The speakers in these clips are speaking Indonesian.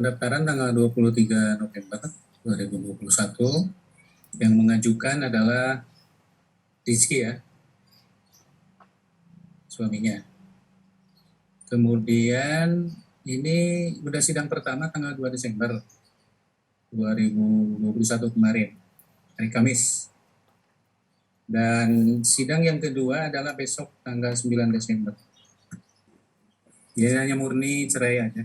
pendaftaran tanggal 23 November 2021. Yang mengajukan adalah Rizky ya, suaminya. Kemudian ini udah sidang pertama tanggal 2 Desember 2021 kemarin, hari Kamis. Dan sidang yang kedua adalah besok tanggal 9 Desember. Dia hanya murni cerai aja.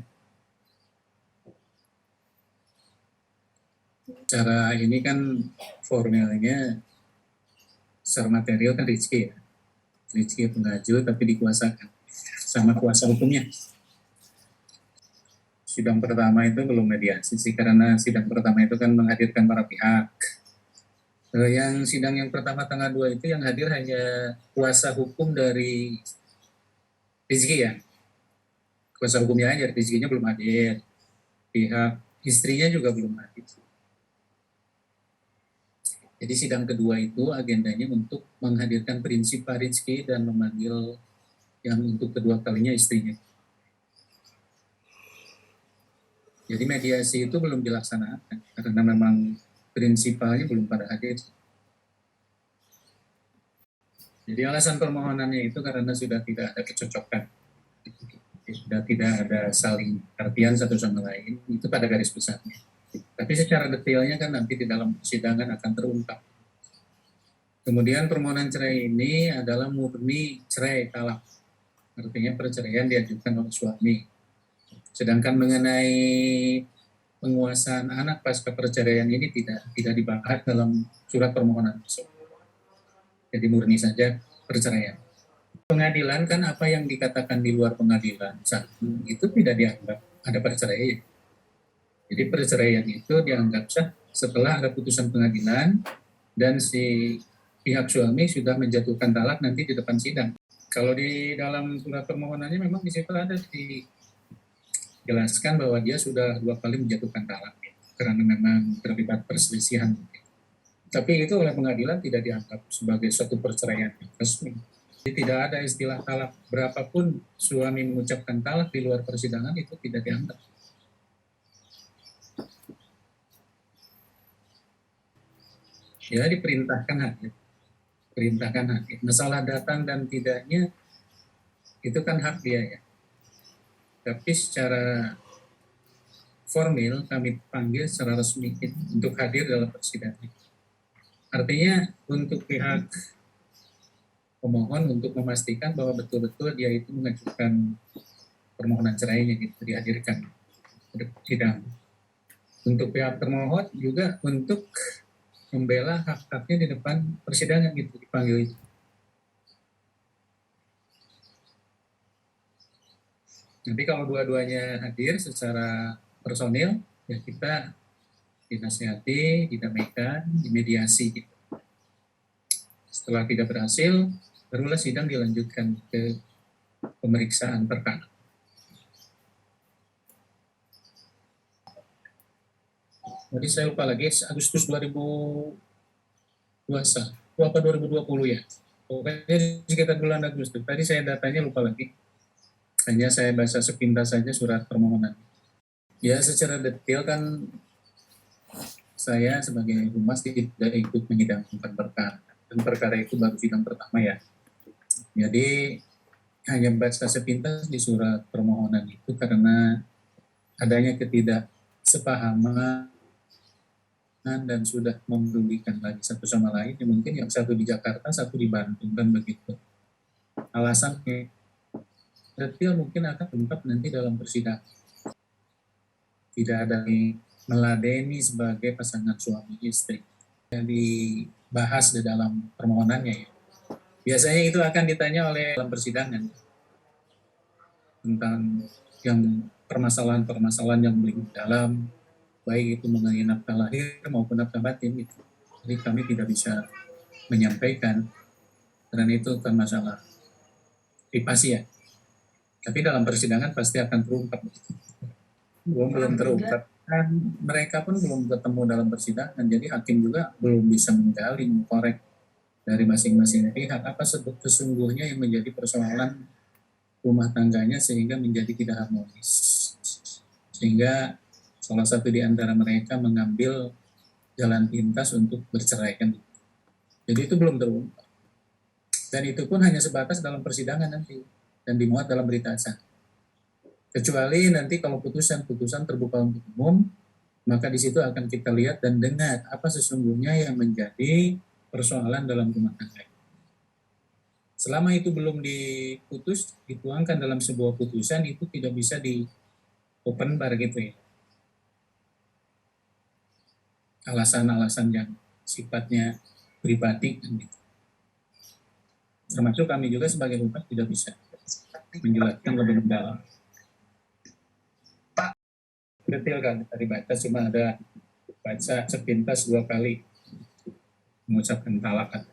Cara ini kan formalnya secara material kan Rizky ya. Rizky pengaju tapi dikuasakan sama kuasa hukumnya. Sidang pertama itu belum mediasi sih, karena sidang pertama itu kan menghadirkan para pihak. Yang sidang yang pertama tanggal 2 itu yang hadir hanya kuasa hukum dari Rizky ya. Kuasa hukumnya aja, Rizky-nya belum hadir. Pihak istrinya juga belum hadir. Jadi sidang kedua itu agendanya untuk menghadirkan prinsip Pak Rizky dan memanggil yang untuk kedua kalinya istrinya. Jadi mediasi itu belum dilaksanakan karena memang prinsipalnya belum pada hadir. Jadi alasan permohonannya itu karena sudah tidak ada kecocokan, sudah tidak ada saling artian satu sama lain, itu pada garis besarnya. Tapi secara detailnya kan nanti di dalam persidangan akan terungkap. Kemudian permohonan cerai ini adalah murni cerai talak. Artinya perceraian diajukan oleh suami. Sedangkan mengenai penguasaan anak pasca perceraian ini tidak dibahas dalam surat permohonan tersebut. Jadi murni saja perceraian. Pengadilan kan apa yang dikatakan di luar pengadilan itu tidak dianggap ada perceraian. Jadi perceraian itu dianggap sah setelah ada putusan pengadilan dan si pihak suami sudah menjatuhkan talak nanti di depan sidang. Kalau di dalam surat permohonannya memang di situ ada dijelaskan bahwa dia sudah 2 kali menjatuhkan talak karena memang terlibat perselisihan. Tapi itu oleh pengadilan tidak dianggap sebagai suatu perceraian resmi. Jadi tidak ada istilah talak. Berapapun suami mengucapkan talak di luar persidangan itu tidak dianggap. Ya diperintahkan hadir. Perintahkan hadir. Masalah datang dan tidaknya itu kan hak dia ya. Tapi secara formal kami panggil secara resmi untuk hadir dalam persidangan. Artinya untuk pihak pemohon untuk memastikan bahwa betul-betul dia itu mengajukan permohonan cerainya gitu dihadirkan ke sidang. Untuk pihak termohon juga untuk membela hak-haknya di depan persidangan gitu dipanggil itu. Nanti kalau dua-duanya hadir secara personil, ya kita dinasihati, didamaikan, dimediasi gitu. Setelah tidak berhasil, barulah sidang dilanjutkan ke pemeriksaan perkara. Jadi saya lupa lagi, Agustus 2021 apa 2020 ya. Pokoknya sekitar bulan Agustus. Tadi saya datanya lupa lagi. Hanya saya baca sepintas saja surat permohonan. Ya secara detail kan saya sebagai humas tidak ikut menyidangkan perkara. Dan perkara itu baru sidang pertama ya. Jadi hanya baca sepintas di surat permohonan itu karena adanya ketidaksepahaman dan sudah memedulikan lagi satu sama lain. Ya mungkin yang satu di Jakarta, satu di Bandung kan begitu. Alasan detail mungkin akan terungkap nanti dalam persidangan. Tidak ada meladeni sebagai pasangan suami istri yang dibahas di dalam permohonannya ya. Biasanya itu akan ditanya oleh dalam persidangan tentang yang permasalahan-permasalahan yang lebih dalam, baik itu mengenai nafkah lahir maupun nafkah batin itu. Jadi kami tidak bisa menyampaikan karena itu kan masalah privasi ya. Tapi dalam persidangan pasti akan terungkap. Belum terungkap. Dan mereka pun belum ketemu dalam persidangan, jadi hakim juga belum bisa menggali, mengkorek dari masing-masing pihak apa sesungguhnya yang menjadi persoalan rumah tangganya sehingga menjadi tidak harmonis. Sehingga salah satu di antara mereka mengambil jalan pintas untuk bercerai kan. Jadi itu belum terungkap. Dan itu pun hanya sebatas dalam persidangan nanti dan dimuat dalam berita acara. Kecuali nanti kalau putusan terbuka untuk umum, maka di situ akan kita lihat dan dengar apa sesungguhnya yang menjadi persoalan dalam rumah tangga. Selama itu belum diputus, dituangkan dalam sebuah putusan, itu tidak bisa di open bar gitu ya. Alasan-alasan yang sifatnya pribadi gitu. Termasuk kami juga sebagai hukum tidak bisa menjelaskan lebih mendalam. Detail kan tadi baca, cuma ada baca sepintas 2 kali mengucapkan talak.